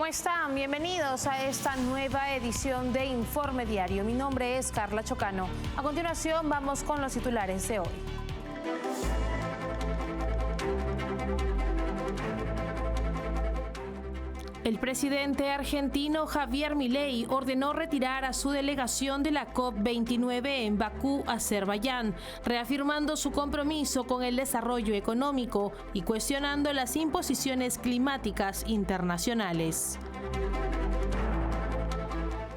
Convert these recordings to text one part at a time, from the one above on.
están? Bienvenidos a esta nueva edición de Informe Diario. Mi nombre es Carla Chocano. A continuación vamos con los titulares de hoy. El presidente argentino Javier Milei ordenó retirar a su delegación de la COP29 en Bakú, Azerbaiyán, reafirmando su compromiso con el desarrollo económico y cuestionando las imposiciones climáticas internacionales.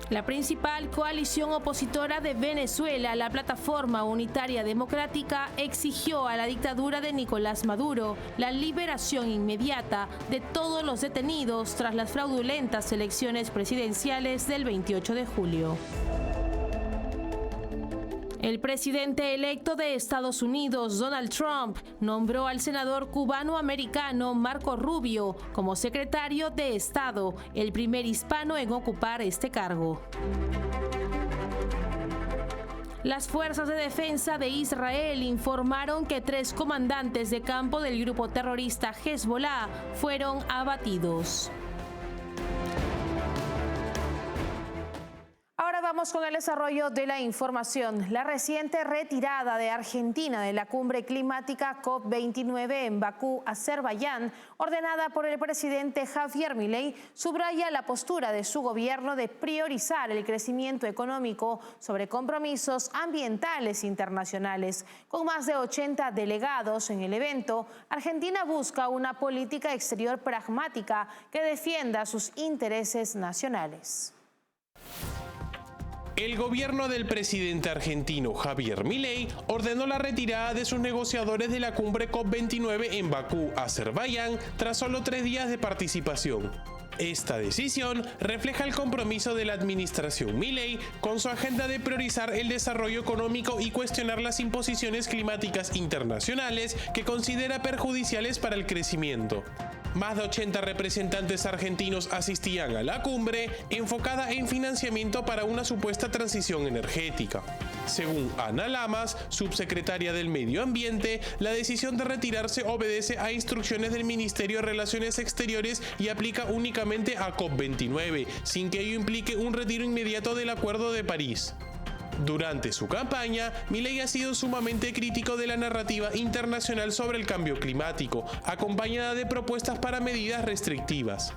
La principal coalición opositora de Venezuela, la Plataforma Unitaria Democrática, exigió a la dictadura de Nicolás Maduro la liberación inmediata de todos los detenidos tras las fraudulentas elecciones presidenciales del 28 de julio. El presidente electo de Estados Unidos, Donald Trump, nombró al senador cubano-americano Marco Rubio como secretario de Estado, el primer hispano en ocupar este cargo. Las fuerzas de defensa de Israel informaron que 3 comandantes de campo del grupo terrorista Hezbollah fueron abatidos. Ahora vamos con el desarrollo de la información. La reciente retirada de Argentina de la cumbre climática COP29 en Bakú, Azerbaiyán, ordenada por el presidente Javier Milei, subraya la postura de su gobierno de priorizar el crecimiento económico sobre compromisos ambientales internacionales. Con más de 80 delegados en el evento, Argentina busca una política exterior pragmática que defienda sus intereses nacionales. El gobierno del presidente argentino Javier Milei ordenó la retirada de sus negociadores de la cumbre COP29 en Bakú, Azerbaiyán, tras solo 3 días de participación. Esta decisión refleja el compromiso de la administración Milei con su agenda de priorizar el desarrollo económico y cuestionar las imposiciones climáticas internacionales que considera perjudiciales para el crecimiento. Más de 80 representantes argentinos asistían a la cumbre, enfocada en financiamiento para una supuesta transición energética. Según Ana Lamas, subsecretaria del Medio Ambiente, la decisión de retirarse obedece a instrucciones del Ministerio de Relaciones Exteriores y aplica únicamente a COP29, sin que ello implique un retiro inmediato del Acuerdo de París. Durante su campaña, Milei ha sido sumamente crítico de la narrativa internacional sobre el cambio climático, acompañada de propuestas para medidas restrictivas.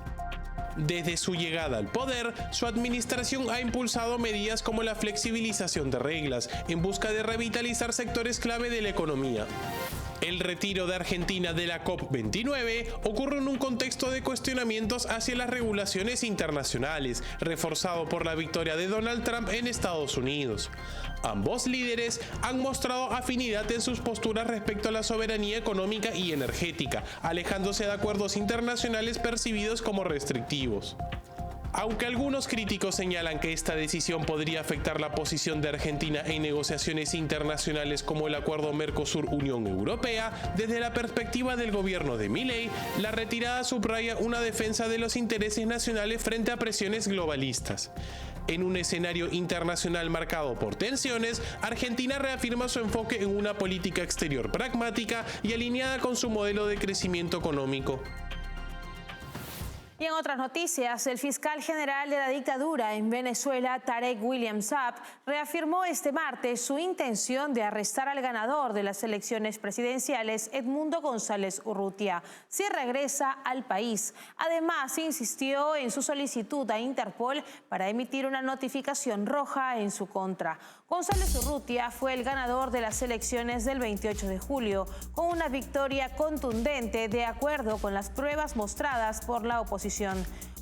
Desde su llegada al poder, su administración ha impulsado medidas como la flexibilización de reglas, en busca de revitalizar sectores clave de la economía. El retiro de Argentina de la COP29 ocurre en un contexto de cuestionamientos hacia las regulaciones internacionales, reforzado por la victoria de Donald Trump en Estados Unidos. Ambos líderes han mostrado afinidad en sus posturas respecto a la soberanía económica y energética, alejándose de acuerdos internacionales percibidos como restrictivos. Aunque algunos críticos señalan que esta decisión podría afectar la posición de Argentina en negociaciones internacionales como el acuerdo Mercosur-Unión Europea, desde la perspectiva del gobierno de Milei, la retirada subraya una defensa de los intereses nacionales frente a presiones globalistas. En un escenario internacional marcado por tensiones, Argentina reafirma su enfoque en una política exterior pragmática y alineada con su modelo de crecimiento económico. Y en otras noticias, el fiscal general de la dictadura en Venezuela, Tarek William Saab, reafirmó este martes su intención de arrestar al ganador de las elecciones presidenciales, Edmundo González Urrutia, si regresa al país. Además, insistió en su solicitud a Interpol para emitir una notificación roja en su contra. González Urrutia fue el ganador de las elecciones del 28 de julio, con una victoria contundente de acuerdo con las pruebas mostradas por la oposición.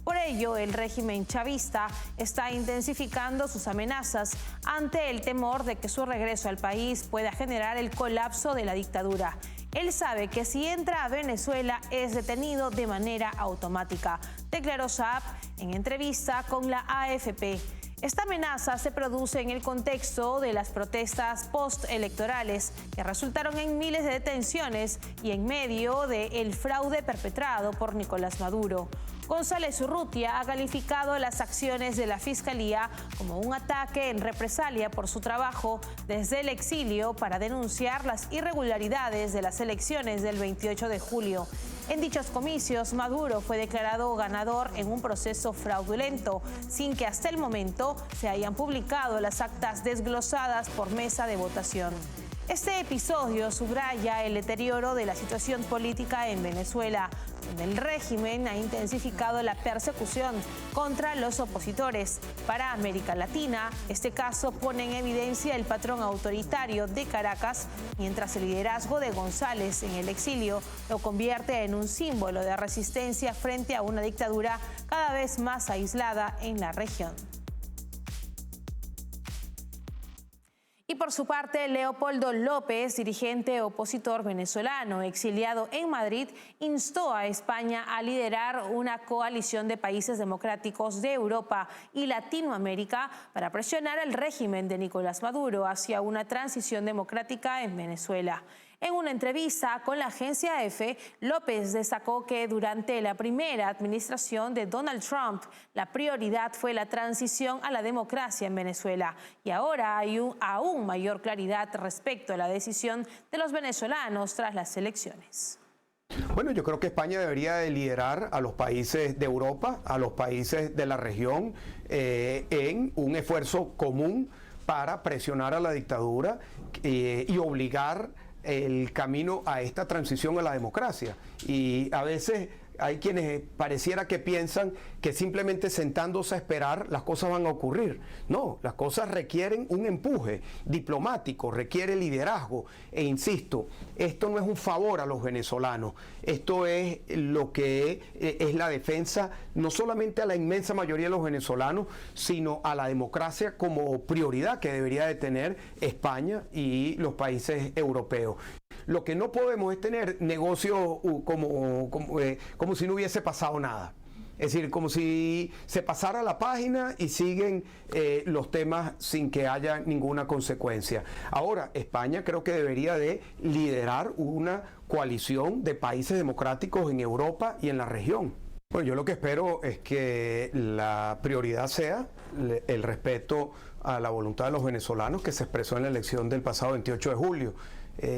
Por ello, el régimen chavista está intensificando sus amenazas ante el temor de que su regreso al país pueda generar el colapso de la dictadura. Él sabe que si entra a Venezuela es detenido de manera automática, declaró Saab en entrevista con la AFP. Esta amenaza se produce en el contexto de las protestas postelectorales que resultaron en miles de detenciones y en medio del fraude perpetrado por Nicolás Maduro. González Urrutia ha calificado las acciones de la Fiscalía como un ataque en represalia por su trabajo desde el exilio para denunciar las irregularidades de las elecciones del 28 de julio. En dichos comicios, Maduro fue declarado ganador en un proceso fraudulento, sin que hasta el momento se hayan publicado las actas desglosadas por mesa de votación. Este episodio subraya el deterioro de la situación política en Venezuela, donde el régimen ha intensificado la persecución contra los opositores. Para América Latina, este caso pone en evidencia el patrón autoritario de Caracas, mientras el liderazgo de González en el exilio lo convierte en un símbolo de resistencia frente a una dictadura cada vez más aislada en la región. Y por su parte, Leopoldo López, dirigente opositor venezolano exiliado en Madrid, instó a España a liderar una coalición de países democráticos de Europa y Latinoamérica para presionar al régimen de Nicolás Maduro hacia una transición democrática en Venezuela. En una entrevista con la agencia EFE, López destacó que durante la primera administración de Donald Trump, la prioridad fue la transición a la democracia en Venezuela. Y ahora hay aún mayor claridad respecto a la decisión de los venezolanos tras las elecciones. Bueno, yo creo que España debería de liderar a los países de Europa, a los países de la región, en un esfuerzo común para presionar a la dictadura y obligar el camino a esta transición a la democracia. Y a veces hay quienes pareciera que piensan que simplemente sentándose a esperar las cosas van a ocurrir. No, las cosas requieren un empuje diplomático, requiere liderazgo. E insisto, esto no es un favor a los venezolanos, esto es lo que es la defensa no solamente a la inmensa mayoría de los venezolanos, sino a la democracia como prioridad que debería de tener España y los países europeos. Lo que no podemos es tener negocios como si no hubiese pasado nada. Es decir, como si se pasara la página y siguen los temas sin que haya ninguna consecuencia. Ahora, España creo que debería de liderar una coalición de países democráticos en Europa y en la región. Bueno, yo lo que espero es que la prioridad sea el respeto a la voluntad de los venezolanos que se expresó en la elección del pasado 28 de julio.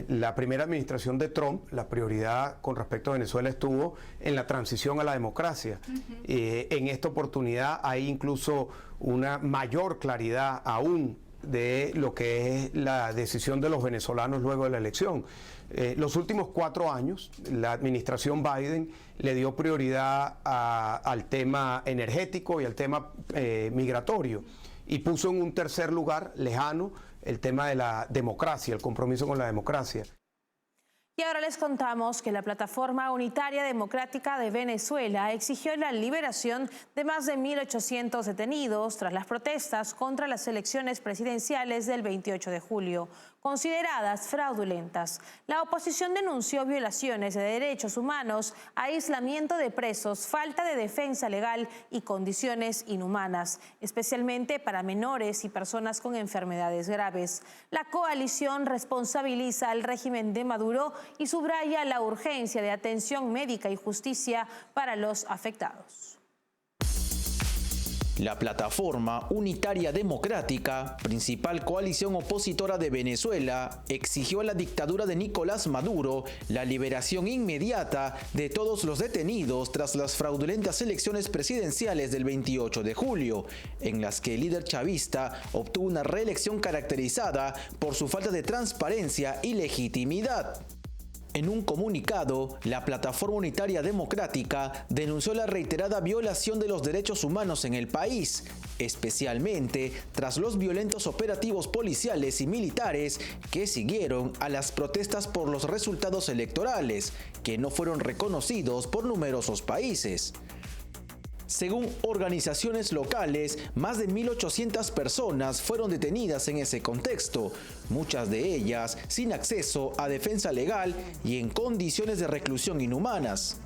La primera administración de Trump, la prioridad con respecto a Venezuela estuvo en la transición a la democracia. En esta oportunidad hay incluso una mayor claridad aún de lo que es la decisión de los venezolanos luego de la elección. Los últimos 4 años, la administración Biden le dio prioridad al tema energético y al tema migratorio, y puso en un tercer lugar lejano el tema de la democracia, el compromiso con la democracia. Y ahora les contamos que la Plataforma Unitaria Democrática de Venezuela exigió la liberación de más de 1.800 detenidos tras las protestas contra las elecciones presidenciales del 28 de julio, consideradas fraudulentas. La oposición denunció violaciones de derechos humanos, aislamiento de presos, falta de defensa legal y condiciones inhumanas, especialmente para menores y personas con enfermedades graves. La coalición responsabiliza al régimen de Maduro y subraya la urgencia de atención médica y justicia para los afectados. La Plataforma Unitaria Democrática, principal coalición opositora de Venezuela, exigió a la dictadura de Nicolás Maduro la liberación inmediata de todos los detenidos tras las fraudulentas elecciones presidenciales del 28 de julio, en las que el líder chavista obtuvo una reelección caracterizada por su falta de transparencia y legitimidad. En un comunicado, la Plataforma Unitaria Democrática denunció la reiterada violación de los derechos humanos en el país, especialmente tras los violentos operativos policiales y militares que siguieron a las protestas por los resultados electorales, que no fueron reconocidos por numerosos países. Según organizaciones locales, más de 1.800 personas fueron detenidas en ese contexto, muchas de ellas sin acceso a defensa legal y en condiciones de reclusión inhumanas.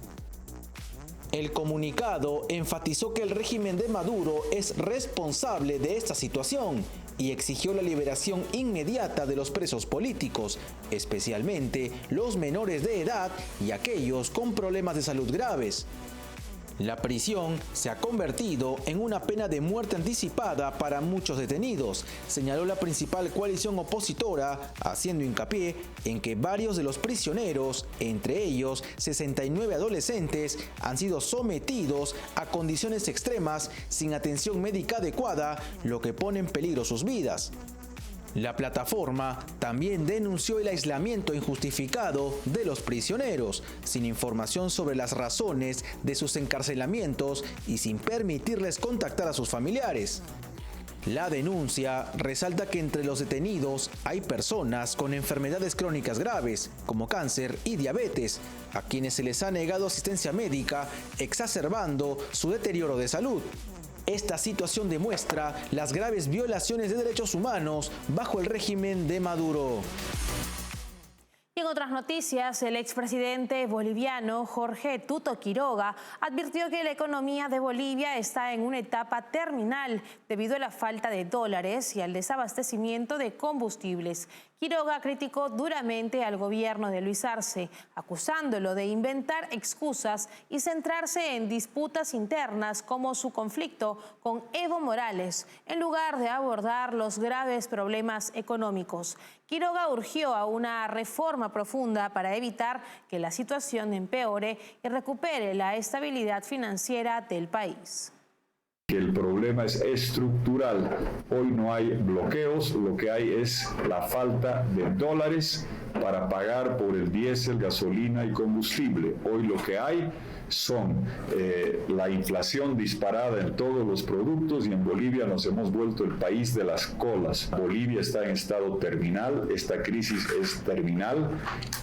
El comunicado enfatizó que el régimen de Maduro es responsable de esta situación y exigió la liberación inmediata de los presos políticos, especialmente los menores de edad y aquellos con problemas de salud graves. La prisión se ha convertido en una pena de muerte anticipada para muchos detenidos, señaló la principal coalición opositora, haciendo hincapié en que varios de los prisioneros, entre ellos 69 adolescentes, han sido sometidos a condiciones extremas sin atención médica adecuada, lo que pone en peligro sus vidas. La plataforma también denunció el aislamiento injustificado de los prisioneros, sin información sobre las razones de sus encarcelamientos y sin permitirles contactar a sus familiares. La denuncia resalta que entre los detenidos hay personas con enfermedades crónicas graves, como cáncer y diabetes, a quienes se les ha negado asistencia médica, exacerbando su deterioro de salud. Esta situación demuestra las graves violaciones de derechos humanos bajo el régimen de Maduro. Y en otras noticias, el expresidente boliviano Jorge Tuto Quiroga advirtió que la economía de Bolivia está en una etapa terminal debido a la falta de dólares y al desabastecimiento de combustibles. Quiroga criticó duramente al gobierno de Luis Arce, acusándolo de inventar excusas y centrarse en disputas internas como su conflicto con Evo Morales, en lugar de abordar los graves problemas económicos. Quiroga urgió a una reforma profunda para evitar que la situación empeore y recupere la estabilidad financiera del país. Que el problema es estructural. Hoy no hay bloqueos, lo que hay es la falta de dólares para pagar por el diésel, gasolina y combustible. Hoy lo que hay son la inflación disparada en todos los productos y en Bolivia nos hemos vuelto el país de las colas. Bolivia está en estado terminal, esta crisis es terminal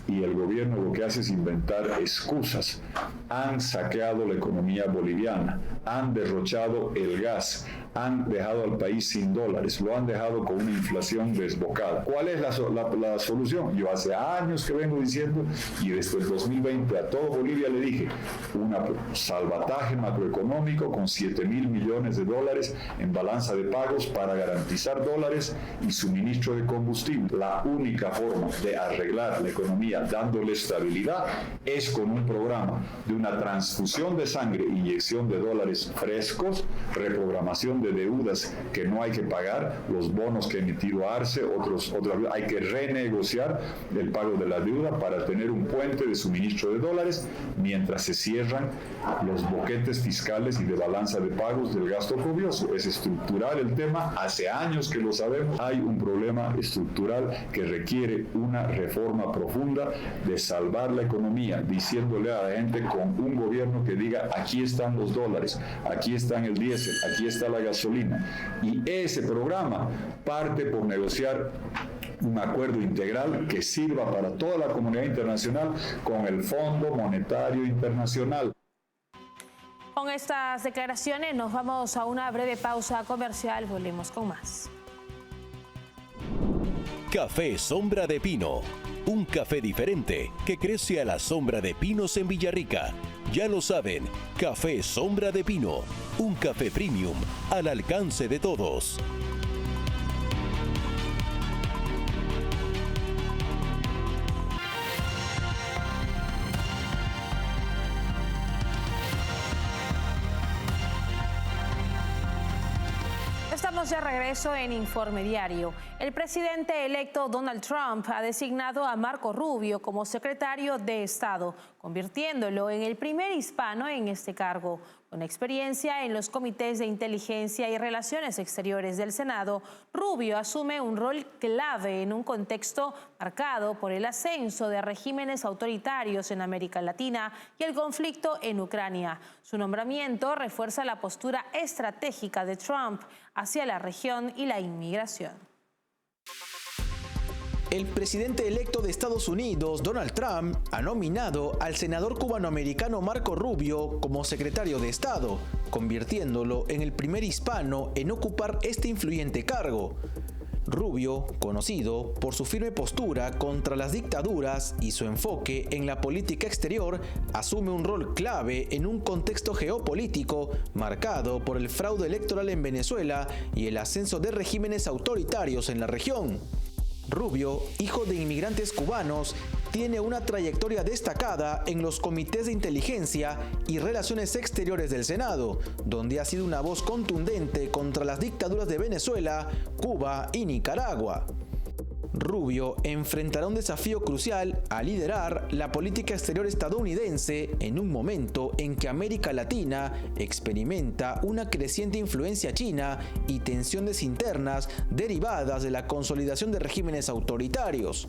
y el gobierno lo que hace es inventar excusas. Han saqueado la economía boliviana, han derrochado el gas, han dejado al país sin dólares, lo han dejado con una inflación desbocada. ¿Cuál es la solución? Yo hace años que vengo diciendo, y desde el 2020 a todo Bolivia le dije, un salvataje macroeconómico con 7.000 millones de dólares en balanza de pagos para garantizar dólares y suministro de combustible. La única forma de arreglar la economía dándole estabilidad es con un programa de una transfusión de sangre, inyección de dólares frescos, reprogramación de deudas que no hay que pagar, los bonos que emitió Arce, hay que renegociar el pago de la deuda para tener un puente de suministro de dólares mientras se cierran los boquetes fiscales y de balanza de pagos del gasto cobioso. Es estructural el tema, hace años que lo sabemos, hay un problema estructural que requiere una reforma profunda de salvar la economía, diciéndole a la gente con un gobierno que diga aquí están los dólares, aquí están el diésel, aquí está la gasolina. Y ese programa parte por negociar un acuerdo integral que sirva para toda la comunidad internacional con el Fondo Monetario Internacional. Con estas declaraciones nos vamos a una breve pausa comercial, volvemos con más. Café Sombra de Pino, un café diferente que crece a la sombra de pinos en Villarrica. Ya lo saben, Café Sombra de Pino, un café premium al alcance de todos. Estamos de regreso en Informe Diario. El presidente electo Donald Trump ha designado a Marco Rubio como secretario de Estado, convirtiéndolo en el primer hispano en este cargo. Con experiencia en los comités de inteligencia y relaciones exteriores del Senado, Rubio asume un rol clave en un contexto marcado por el ascenso de regímenes autoritarios en América Latina y el conflicto en Ucrania. Su nombramiento refuerza la postura estratégica de Trump hacia la región y la inmigración. El presidente electo de Estados Unidos, Donald Trump, ha nominado al senador cubanoamericano Marco Rubio como secretario de Estado, convirtiéndolo en el primer hispano en ocupar este influyente cargo. Rubio, conocido por su firme postura contra las dictaduras y su enfoque en la política exterior, asume un rol clave en un contexto geopolítico marcado por el fraude electoral en Venezuela y el ascenso de regímenes autoritarios en la región. Rubio, hijo de inmigrantes cubanos, tiene una trayectoria destacada en los comités de inteligencia y relaciones exteriores del Senado, donde ha sido una voz contundente contra las dictaduras de Venezuela, Cuba y Nicaragua. Rubio enfrentará un desafío crucial a liderar la política exterior estadounidense en un momento en que América Latina experimenta una creciente influencia china y tensiones internas derivadas de la consolidación de regímenes autoritarios.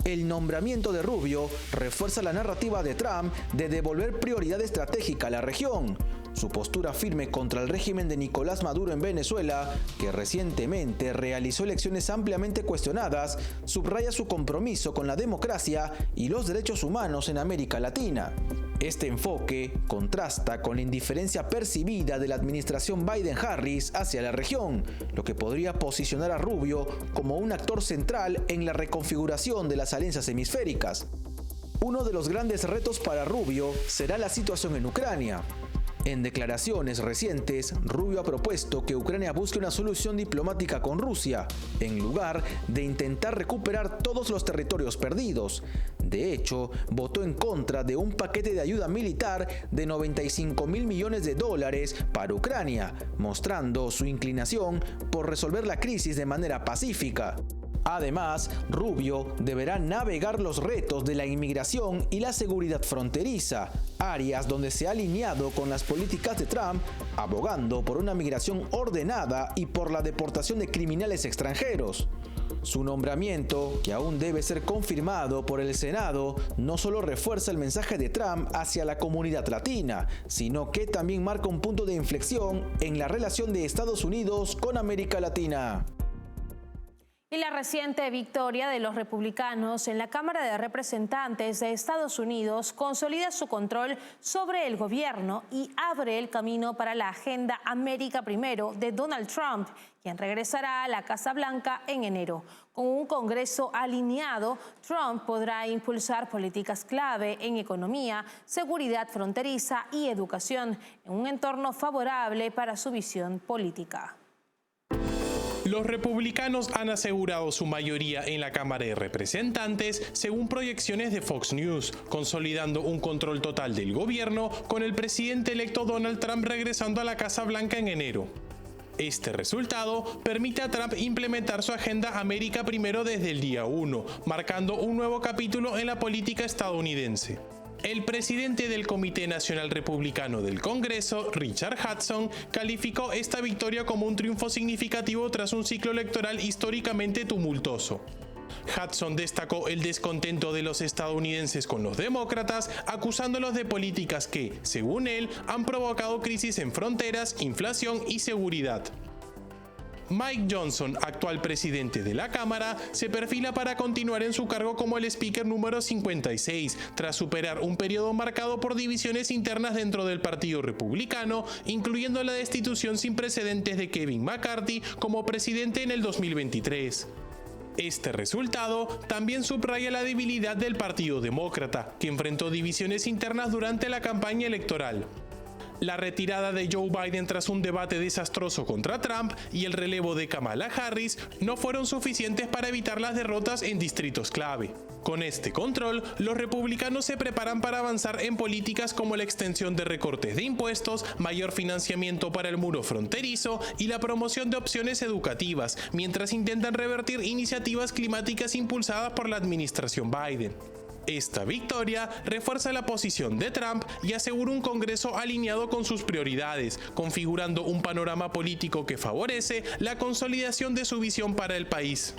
El nombramiento de Rubio refuerza la narrativa de Trump de devolver prioridad estratégica a la región. Su postura firme contra el régimen de Nicolás Maduro en Venezuela, que recientemente realizó elecciones ampliamente cuestionadas, subraya su compromiso con la democracia y los derechos humanos en América Latina. Este enfoque contrasta con la indiferencia percibida de la administración Biden-Harris hacia la región, lo que podría posicionar a Rubio como un actor central en la reconfiguración de las alianzas hemisféricas. Uno de los grandes retos para Rubio será la situación en Ucrania. En declaraciones recientes, Rubio ha propuesto que Ucrania busque una solución diplomática con Rusia, en lugar de intentar recuperar todos los territorios perdidos. De hecho, votó en contra de un paquete de ayuda militar de $95.000 millones para Ucrania, mostrando su inclinación por resolver la crisis de manera pacífica. Además, Rubio deberá navegar los retos de la inmigración y la seguridad fronteriza, áreas donde se ha alineado con las políticas de Trump, abogando por una migración ordenada y por la deportación de criminales extranjeros. Su nombramiento, que aún debe ser confirmado por el Senado, no solo refuerza el mensaje de Trump hacia la comunidad latina, sino que también marca un punto de inflexión en la relación de Estados Unidos con América Latina. Y la reciente victoria de los republicanos en la Cámara de Representantes de Estados Unidos consolida su control sobre el gobierno y abre el camino para la agenda América Primero de Donald Trump, quien regresará a la Casa Blanca en enero. Con un Congreso alineado, Trump podrá impulsar políticas clave en economía, seguridad fronteriza y educación, en un entorno favorable para su visión política. Los republicanos han asegurado su mayoría en la Cámara de Representantes, según proyecciones de Fox News, consolidando un control total del gobierno, con el presidente electo Donald Trump regresando a la Casa Blanca en enero. Este resultado permite a Trump implementar su agenda América Primero desde el día 1, marcando un nuevo capítulo en la política estadounidense. El presidente del Comité Nacional Republicano del Congreso, Richard Hudson, calificó esta victoria como un triunfo significativo tras un ciclo electoral históricamente tumultuoso. Hudson destacó el descontento de los estadounidenses con los demócratas, acusándolos de políticas que, según él, han provocado crisis en fronteras, inflación y seguridad. Mike Johnson, actual presidente de la Cámara, se perfila para continuar en su cargo como el speaker número 56, tras superar un periodo marcado por divisiones internas dentro del Partido Republicano, incluyendo la destitución sin precedentes de Kevin McCarthy como presidente en el 2023. Este resultado también subraya la debilidad del Partido Demócrata, que enfrentó divisiones internas durante la campaña electoral. La retirada de Joe Biden tras un debate desastroso contra Trump y el relevo de Kamala Harris no fueron suficientes para evitar las derrotas en distritos clave. Con este control, los republicanos se preparan para avanzar en políticas como la extensión de recortes de impuestos, mayor financiamiento para el muro fronterizo y la promoción de opciones educativas, mientras intentan revertir iniciativas climáticas impulsadas por la administración Biden. Esta victoria refuerza la posición de Trump y asegura un Congreso alineado con sus prioridades, configurando un panorama político que favorece la consolidación de su visión para el país.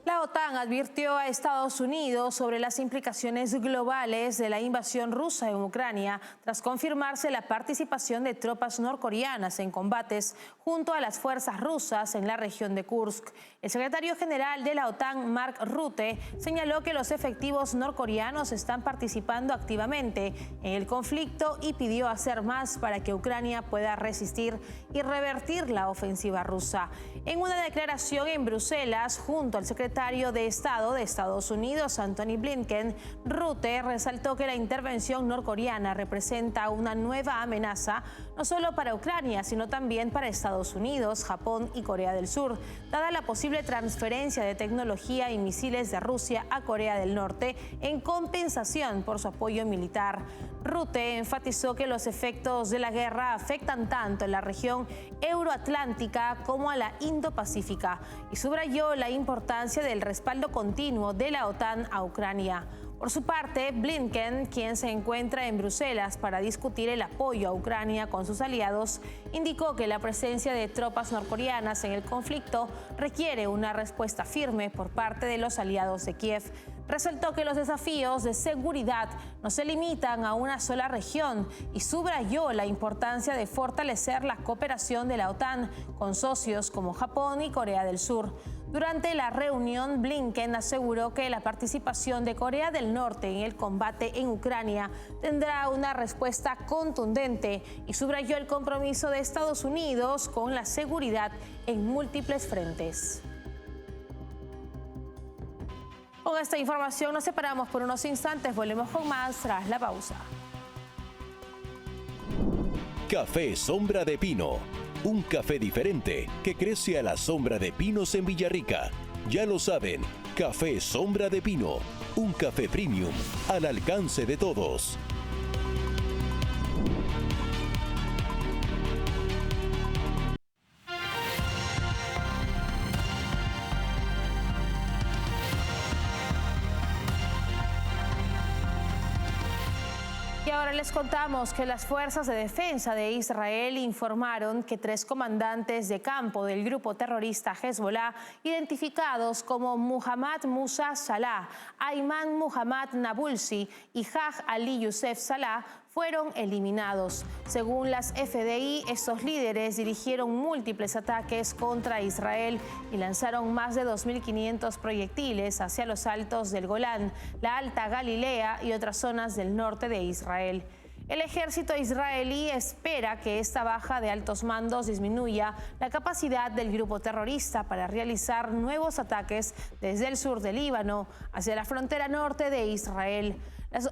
La OTAN advirtió a Estados Unidos sobre las implicaciones globales de la invasión rusa en Ucrania tras confirmarse la participación de tropas norcoreanas en combates junto a las fuerzas rusas en la región de Kursk. El secretario general de la OTAN, Mark Rutte, señaló que los efectivos norcoreanos están participando activamente en el conflicto y pidió hacer más para que Ucrania pueda resistir y revertir la ofensiva rusa. En una declaración en Bruselas, junto al secretario secretario de Estado de Estados Unidos, Antony Blinken, Rutte, resaltó que la intervención norcoreana representa una nueva amenaza no solo para Ucrania, sino también para Estados Unidos, Japón y Corea del Sur, dada la posible transferencia de tecnología y misiles de Rusia a Corea del Norte en compensación por su apoyo militar. Rutte enfatizó que los efectos de la guerra afectan tanto en la región euroatlántica como a la Indo-Pacífica y subrayó la importancia del respaldo continuo de la OTAN a Ucrania. Por su parte, Blinken, quien se encuentra en Bruselas para discutir el apoyo a Ucrania con sus aliados, indicó que la presencia de tropas norcoreanas en el conflicto requiere una respuesta firme por parte de los aliados de Kiev. Resaltó que los desafíos de seguridad no se limitan a una sola región y subrayó la importancia de fortalecer la cooperación de la OTAN con socios como Japón y Corea del Sur. Durante la reunión, Blinken aseguró que la participación de Corea del Norte en el combate en Ucrania tendrá una respuesta contundente y subrayó el compromiso de Estados Unidos con la seguridad en múltiples frentes. Con esta información nos separamos por unos instantes, volvemos con más tras la pausa. Café Sombra de Pino, un café diferente que crece a la sombra de pinos en Villarrica. Ya lo saben, Café Sombra de Pino, un café premium al alcance de todos. Y ahora les contamos que las fuerzas de defensa de Israel informaron que 3 comandantes de campo del grupo terrorista Hezbollah, identificados como Muhammad Musa Salah, Ayman Muhammad Nabulsi y Haj Ali Youssef Salah, fueron eliminados. Según las FDI, estos líderes dirigieron múltiples ataques contra Israel y lanzaron más de 2.500 proyectiles hacia los altos del Golán, la Alta Galilea y otras zonas del norte de Israel. El ejército israelí espera que esta baja de altos mandos disminuya la capacidad del grupo terrorista para realizar nuevos ataques desde el sur del Líbano hacia la frontera norte de Israel.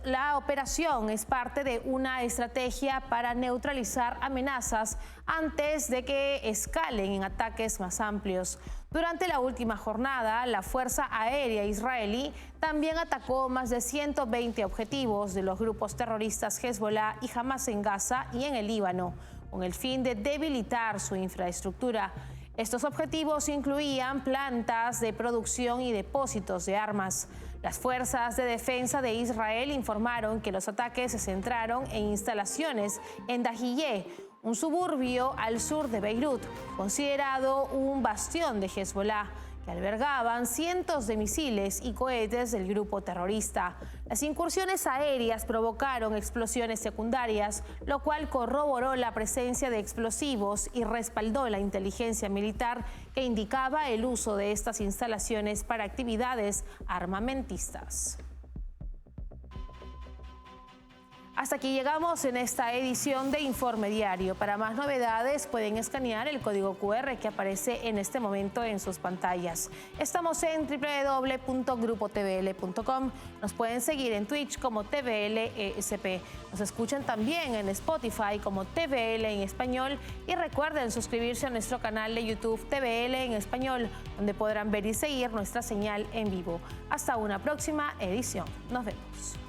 La operación es parte de una estrategia para neutralizar amenazas antes de que escalen en ataques más amplios. Durante la última jornada, la Fuerza Aérea Israelí también atacó más de 120 objetivos de los grupos terroristas Hezbollah y Hamas en Gaza y en el Líbano, con el fin de debilitar su infraestructura. Estos objetivos incluían plantas de producción y depósitos de armas. Las fuerzas de defensa de Israel informaron que los ataques se centraron en instalaciones en Dahiyeh, un suburbio al sur de Beirut, considerado un bastión de Hezbollah, que albergaban cientos de misiles y cohetes del grupo terrorista. Las incursiones aéreas provocaron explosiones secundarias, lo cual corroboró la presencia de explosivos y respaldó la inteligencia militar que indicaba el uso de estas instalaciones para actividades armamentistas. Hasta aquí llegamos en esta edición de Informe Diario. Para más novedades pueden escanear el código QR que aparece en este momento en sus pantallas. Estamos en www.grupotvl.com. Nos pueden seguir en Twitch como TVLESP. Nos escuchan también en Spotify como TVL en español y recuerden suscribirse a nuestro canal de YouTube TVL en español, donde podrán ver y seguir nuestra señal en vivo. Hasta una próxima edición. Nos vemos.